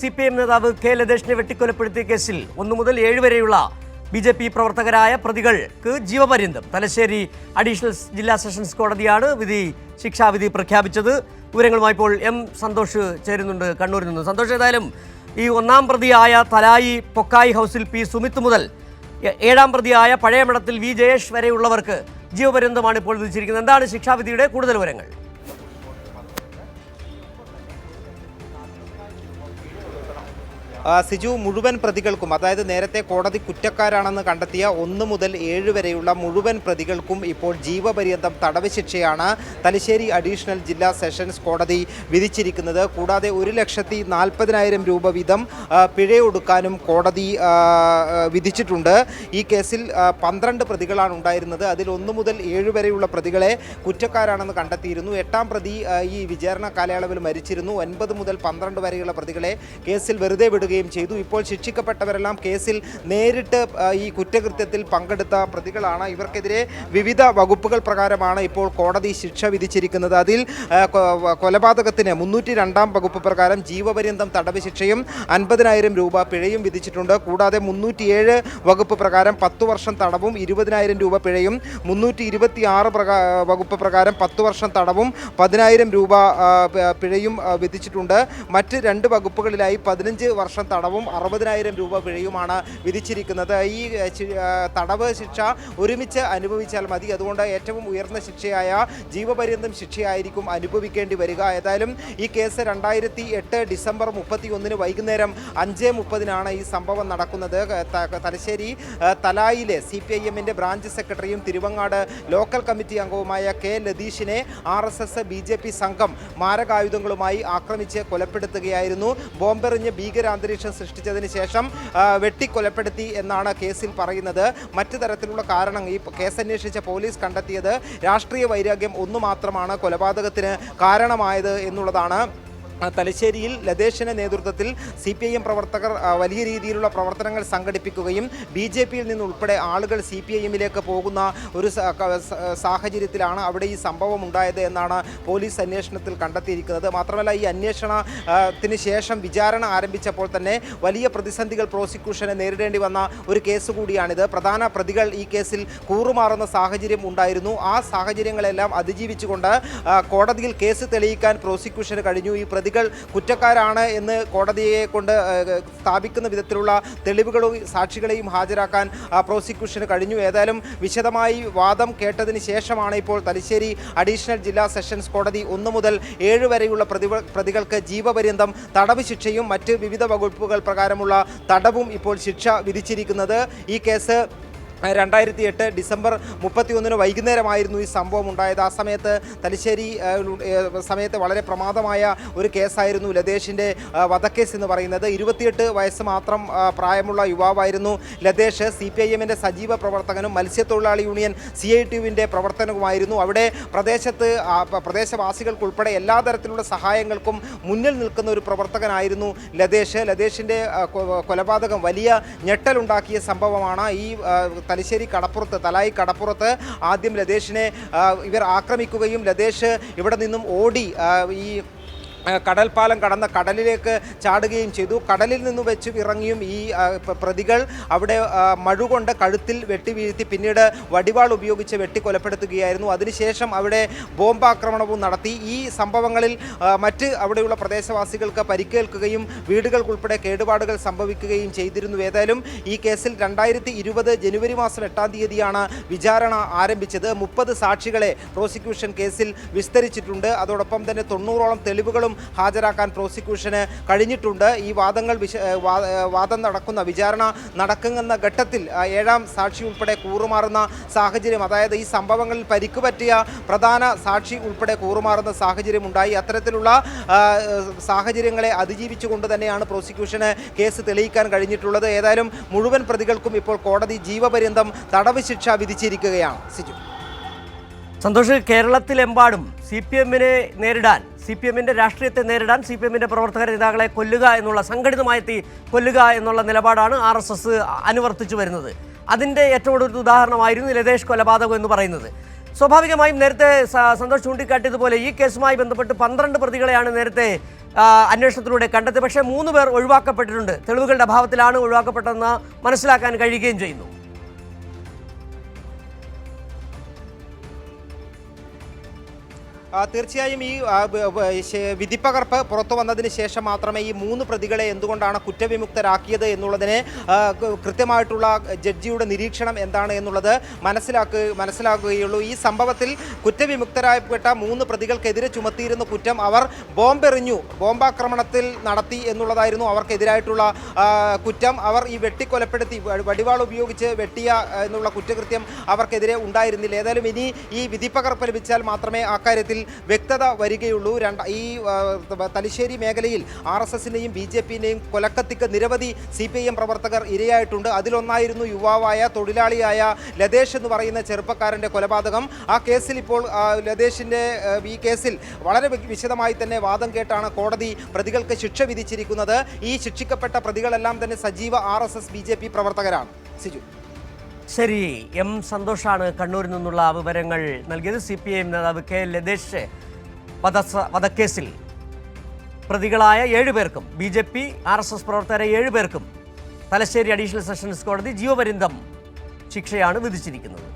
CPM നേതാവ് K ലതേഷിനെ വെട്ടിക്കൊലപ്പെടുത്തിയ കേസിൽ 1 മുതൽ 7 വരെയുള്ള BJP പ്രവർത്തകരായ പ്രതികൾക്ക് ജീവപര്യന്തം തലശ്ശേരി അഡീഷണൽ ജില്ലാ സെഷൻസ് കോടതിയാണ് ശിക്ഷാവിധി പ്രഖ്യാപിച്ചത്. വിവരങ്ങളുമായി ഇപ്പോൾ സന്തോഷ് ചേരുന്നുണ്ട് കണ്ണൂരിൽ നിന്ന്. സന്തോഷ്, ഏതായാലും ഈ 1-ാം പ്രതിയായ തലായി പൊക്കായി ഹൗസിൽ P സുമിത്ത് മുതൽ 7-ാം പ്രതിയായ പഴയമഠത്തിൽ V ജയേഷ് വരെയുള്ളവർക്ക് ജീവപര്യന്തമാണ് ഇപ്പോൾ വിധിച്ചിരിക്കുന്നത്. എന്താണ് ശിക്ഷാവിധിയുടെ കൂടുതൽ വിവരങ്ങൾ? സിജു, മുഴുവൻ പ്രതികൾക്കും, അതായത് നേരത്തെ കോടതി കുറ്റക്കാരാണെന്ന് കണ്ടെത്തിയ 1 മുതൽ 7 വരെയുള്ള മുഴുവൻ പ്രതികൾക്കും ഇപ്പോൾ ജീവപര്യന്തം തടവ് ശിക്ഷയാണ് തലശ്ശേരി അഡീഷണൽ ജില്ലാ സെഷൻസ് കോടതി വിധിച്ചിരിക്കുന്നത്. കൂടാതെ 1,40,000 രൂപ വീതം പിഴയൊടുക്കാനും കോടതി വിധിച്ചിട്ടുണ്ട്. ഈ കേസിൽ 12 പ്രതികളാണ് ഉണ്ടായിരുന്നത്. അതിൽ 1 മുതൽ 7 വരെയുള്ള പ്രതികളെ കുറ്റക്കാരാണെന്ന് കണ്ടെത്തിയിരുന്നു. 8-ാം പ്രതി ഈ വിചാരണ കാലയളവിൽ മരിച്ചിരുന്നു. 9 മുതൽ 12 വരെയുള്ള പ്രതികളെ കേസിൽ വെറുതെ വിടുകയും ചെയ്തു. ഇപ്പോൾ ശിക്ഷിക്കപ്പെട്ടവരെല്ലാം കേസിൽ നേരിട്ട് ഈ കുറ്റകൃത്യത്തിൽ പങ്കെടുത്ത പ്രതികളാണ്. ഇവർക്കെതിരെ വിവിധ വകുപ്പുകൾ പ്രകാരമാണ് ഇപ്പോൾ കോടതി ശിക്ഷ വിധിച്ചിരിക്കുന്നത്. അതിൽ കൊലപാതകത്തിന് 302-ാം വകുപ്പ് പ്രകാരം ജീവപര്യന്തം തടവ് ശിക്ഷയും 50,000 രൂപ പിഴയും വിധിച്ചിട്ടുണ്ട്. കൂടാതെ 307 വകുപ്പ് പ്രകാരം 10 വർഷം തടവും 20,000 രൂപ പിഴയും, 326 വകുപ്പ് പ്രകാരം 10 വർഷം തടവും 10,000 രൂപ പിഴയും വിധിച്ചിട്ടുണ്ട്. മറ്റ് 2 വകുപ്പുകളിലായി 15 വർഷം തടവും 60,000 രൂപ പിഴയുമാണ് വിധിച്ചിരിക്കുന്നത്. ഈ തടവ് ശിക്ഷ ഒരുമിച്ച് അനുഭവിച്ചാൽ മതി. അതുകൊണ്ട് ഏറ്റവും ഉയർന്ന ശിക്ഷയായ ജീവപര്യന്തം ശിക്ഷയായിരിക്കും അനുഭവിക്കേണ്ടി വരിക. ഏതായാലും ഈ കേസ് 2008 ഡിസംബർ 31 വൈകുന്നേരം 5:30 ഈ സംഭവം നടക്കുന്നത്. തലശ്ശേരി തലായിലെ CPIM ബ്രാഞ്ച് സെക്രട്ടറിയും തിരുവങ്ങാട് ലോക്കൽ കമ്മിറ്റി അംഗവുമായ കെ ലതീഷിനെ RSS BJP സംഘം മാരകായുധങ്ങളുമായി ആക്രമിച്ച് കൊലപ്പെടുത്തുകയായിരുന്നു. ബോംബെറിഞ്ഞ് ഭീകരാന്തരീക്ഷം സൃഷ്ടിച്ചതിന് ശേഷം വെട്ടിക്കൊലപ്പെടുത്തി എന്നാണ് കേസിൽ പറയുന്നത്. മറ്റു തരത്തിലുള്ള കാരണം ഈ കേസ് അന്വേഷിച്ച പോലീസ് കണ്ടെത്തിയത് രാഷ്ട്രീയ വൈരാഗ്യം ഒന്നു മാത്രമാണ് കൊലപാതകത്തിന് കാരണമായത് എന്നുള്ളതാണ്. തലശ്ശേരിയിൽ ലതേഷിൻ്റെ നേതൃത്വത്തിൽ CPIM പ്രവർത്തകർ വലിയ രീതിയിലുള്ള പ്രവർത്തനങ്ങൾ സംഘടിപ്പിക്കുകയും BJPയിൽ നിന്നുൾപ്പെടെ ആളുകൾ CPIMലേക്ക് പോകുന്ന ഒരു സാഹചര്യത്തിലാണ് അവിടെ ഈ സംഭവം ഉണ്ടായത് എന്നാണ് പോലീസ് അന്വേഷണത്തിൽ കണ്ടെത്തിയിരിക്കുന്നത്. മാത്രമല്ല, ഈ അന്വേഷണത്തിന് ശേഷം വിചാരണ ആരംഭിച്ചപ്പോൾ തന്നെ വലിയ പ്രതിസന്ധികൾ പ്രോസിക്യൂഷനെ നേരിടേണ്ടി വന്ന ഒരു കേസ് കൂടിയാണിത്. പ്രധാന പ്രതികൾ ഈ കേസിൽ കൂറുമാറുന്ന സാഹചര്യം ഉണ്ടായിരുന്നു. ആ സാഹചര്യങ്ങളെല്ലാം അതിജീവിച്ചുകൊണ്ട് കോടതിയിൽ കേസ് തെളിയിക്കാൻ പ്രോസിക്യൂഷന് കഴിഞ്ഞു. ഈ പ്രതികൾ കുറ്റക്കാരാണ് എന്ന് കോടതിയെ കൊണ്ട് സ്ഥാപിക്കുന്ന വിധത്തിലുള്ള തെളിവുകളും സാക്ഷികളെയും ഹാജരാക്കാൻ പ്രോസിക്യൂഷന് കഴിഞ്ഞു. ഏതായാലും വിശദമായി വാദം കേട്ടതിന് ശേഷമാണ് ഇപ്പോൾ തലശ്ശേരി അഡീഷണൽ ജില്ലാ സെഷൻസ് കോടതി 1 മുതൽ 7 വരെയുള്ള പ്രതികൾക്ക് ജീവപര്യന്തം തടവ് ശിക്ഷയും മറ്റ് വിവിധ വകുപ്പുകൾ പ്രകാരമുള്ള തടവും ഇപ്പോൾ ശിക്ഷ വിധിച്ചിരിക്കുന്നത്. ഈ കേസ് 2008 ഡിസംബർ 31 വൈകുന്നേരമായിരുന്നു ഈ സംഭവം ഉണ്ടായത്. ആ സമയത്ത് തലശ്ശേരി സമയത്ത് വളരെ പ്രമാദമായ ഒരു കേസായിരുന്നു ലതേഷിൻ്റെ വധക്കേസ് എന്ന് പറയുന്നത്. 28 വയസ്സ് മാത്രം പ്രായമുള്ള യുവാവായിരുന്നു ലതേഷ്. CPIM സജീവ പ്രവർത്തകനും മത്സ്യത്തൊഴിലാളി യൂണിയൻ CITU പ്രവർത്തനവുമായിരുന്നു. അവിടെ പ്രദേശവാസികൾക്കുൾപ്പെടെ എല്ലാ തരത്തിലുള്ള സഹായങ്ങൾക്കും മുന്നിൽ നിൽക്കുന്ന ഒരു പ്രവർത്തകനായിരുന്നു ലതേഷ്. ലതേഷിൻ്റെ കൊലപാതകം വലിയ ഞെട്ടലുണ്ടാക്കിയ സംഭവമാണ്. ഈ തലായി കടപ്പുറത്ത് ആദ്യം ലതേഷിനെ ഇവർ ആക്രമിക്കുകയും ലതേഷ് ഇവിടെ നിന്നും ഓടി ഈ കടൽപ്പാലം കടന്ന കടലിലേക്ക് ചാടുകയും ചെയ്തു. കടലിൽ നിന്ന് വെച്ച് ഇറങ്ങിയും ഈ പ്രതികൾ അവിടെ മഴുകൊണ്ട് കഴുത്തിൽ വെട്ടി വീഴ്ത്തി പിന്നീട് വടിവാൾ ഉപയോഗിച്ച് വെട്ടിക്കൊലപ്പെടുത്തുകയായിരുന്നു. അതിനുശേഷം അവിടെ ബോംബാക്രമണവും നടത്തി. ഈ സംഭവങ്ങളിൽ മറ്റ് അവിടെയുള്ള പ്രദേശവാസികൾക്ക് പരിക്കേൽക്കുകയും വീടുകൾക്കുൾപ്പെടെ കേടുപാടുകൾ സംഭവിക്കുകയും ചെയ്തിരുന്നു. ഏതായാലും ഈ കേസിൽ 2020 ജനുവരി മാസം 8-ാം തീയതിയാണ് വിചാരണ ആരംഭിച്ചത്. 30 സാക്ഷികളെ പ്രോസിക്യൂഷൻ കേസിൽ വിസ്തരിച്ചിട്ടുണ്ട്. അതോടൊപ്പം തന്നെ 90ഓളം തെളിവുകളും ഹാജരാക്കാൻ പ്രോസിക്യൂഷന് കഴിഞ്ഞിട്ടുണ്ട്. ഈ വാദം നടക്കുന്ന വിചാരണ നടക്കുന്ന ഘട്ടത്തിൽ 7-ാം സാക്ഷി ഉൾപ്പെടെ കൂറുമാറുന്ന സാഹചര്യം, അതായത് ഈ സംഭവങ്ങളിൽ പരിക്കുപറ്റിയ പ്രധാന സാക്ഷി ഉൾപ്പെടെ കൂറുമാറുന്ന സാഹചര്യം ഉണ്ടായി. അത്തരത്തിലുള്ള സാഹചര്യങ്ങളെ അതിജീവിച്ചുകൊണ്ട് തന്നെയാണ് പ്രോസിക്യൂഷന് കേസ് തെളിയിക്കാൻ കഴിഞ്ഞിട്ടുള്ളത്. ഏതായാലും മുഴുവൻ പ്രതികൾക്കും ഇപ്പോൾ കോടതി ജീവപര്യന്തം തടവ് ശിക്ഷ വിധിച്ചിരിക്കുകയാണ്. സിജു, സന്തോഷ്, കേരളത്തിലെമ്പാടും CPMനെ നേരിടാൻ, CPMന്റെ രാഷ്ട്രീയത്തെ നേരിടാൻ CPMന്റെ പ്രവർത്തക നേതാക്കളെ കൊല്ലുക എന്നുള്ള, സംഘടിതമായി കൊല്ലുക എന്നുള്ള നിലപാടാണ് RSS അനുവർത്തിച്ചു വരുന്നത്. അതിൻ്റെ ഏറ്റവും കൂടുതൽ ഉദാഹരണമായിരുന്നു ലതേഷ് കൊലപാതകം എന്ന് പറയുന്നത്. സ്വാഭാവികമായും നേരത്തെ സന്തോഷ് ചൂണ്ടിക്കാട്ടിയതുപോലെ ഈ കേസുമായി ബന്ധപ്പെട്ട് 12 പ്രതികളെയാണ് നേരത്തെ അന്വേഷണത്തിലൂടെ കണ്ടെത്തി. പക്ഷേ 3 പേർ ഒഴിവാക്കപ്പെട്ടിട്ടുണ്ട്. തെളിവുകളുടെ അഭാവത്തിലാണ് ഒഴിവാക്കപ്പെട്ടതെന്ന് മനസ്സിലാക്കാൻ കഴിയുകയും ചെയ്യുന്നു. തീർച്ചയായും ഈ വിധിപ്പകർപ്പ് പുറത്തു വന്നതിന് ശേഷം മാത്രമേ ഈ 3 പ്രതികളെ എന്തുകൊണ്ടാണ് കുറ്റവിമുക്തരാക്കിയത് എന്നുള്ളതിനെ കൃത്യമായിട്ടുള്ള ജഡ്ജിയുടെ നിരീക്ഷണം എന്താണ് എന്നുള്ളത് മനസ്സിലാക്കുകയുള്ളൂ. ഈ സംഭവത്തിൽ കുറ്റവിമുക്തരായപ്പെട്ട 3 പ്രതികൾക്കെതിരെ ചുമത്തിയിരുന്ന കുറ്റം അവർ ബോംബാക്രമണത്തിൽ നടത്തി എന്നുള്ളതായിരുന്നു അവർക്കെതിരായിട്ടുള്ള കുറ്റം. അവർ ഈ വെട്ടിക്കൊലപ്പെടുത്തി വടിവാൾ ഉപയോഗിച്ച് വെട്ടിയ എന്നുള്ള കുറ്റകൃത്യം അവർക്കെതിരെ ഉണ്ടായിരുന്നില്ല. ഏതായാലും ഇനി ഈ വിധിപ്പകർപ്പ് ലഭിച്ചാൽ മാത്രമേ അക്കാര്യത്തിൽ വ്യക്തത വരികയുള്ളൂ. ഈ തലശ്ശേരി മേഖലയിൽ RSSന്റെയും BJPന്റെയും കൊലക്കത്തിക്ക് നിരവധി CPIM പ്രവർത്തകർ ഇരയായിട്ടുണ്ട്. അതിലൊന്നായിരുന്നു യുവാവായ തൊഴിലാളിയായ ലതേഷ് എന്ന് പറയുന്ന ചെറുപ്പക്കാരൻ്റെ കൊലപാതകം. ആ കേസിൽ ഇപ്പോൾ ലതേഷിൻ്റെ ഈ കേസിൽ വളരെ വിശദമായി തന്നെ വാദം കേട്ടാണ് കോടതി പ്രതികൾക്ക് ശിക്ഷ വിധിച്ചിരിക്കുന്നത്. ഈ ശിക്ഷിക്കപ്പെട്ട പ്രതികളെല്ലാം തന്നെ സജീവ RSS BJP പ്രവർത്തകരാണ്. സിജു. ശരി, M സന്തോഷാണ് കണ്ണൂരിൽ നിന്നുള്ള വിവരങ്ങൾ നൽകിയത്. CPIM നേതാവ് K ലതേഷ് വധക്കേസിൽ പ്രതികളായ 7 പേർക്കും BJP RSS പ്രവർത്തകരെ 7 പേർക്കും തലശ്ശേരി അഡീഷണൽ സെഷൻസ് കോടതി ജീവപര്യന്തം ശിക്ഷയാണ് വിധിച്ചിരിക്കുന്നത്.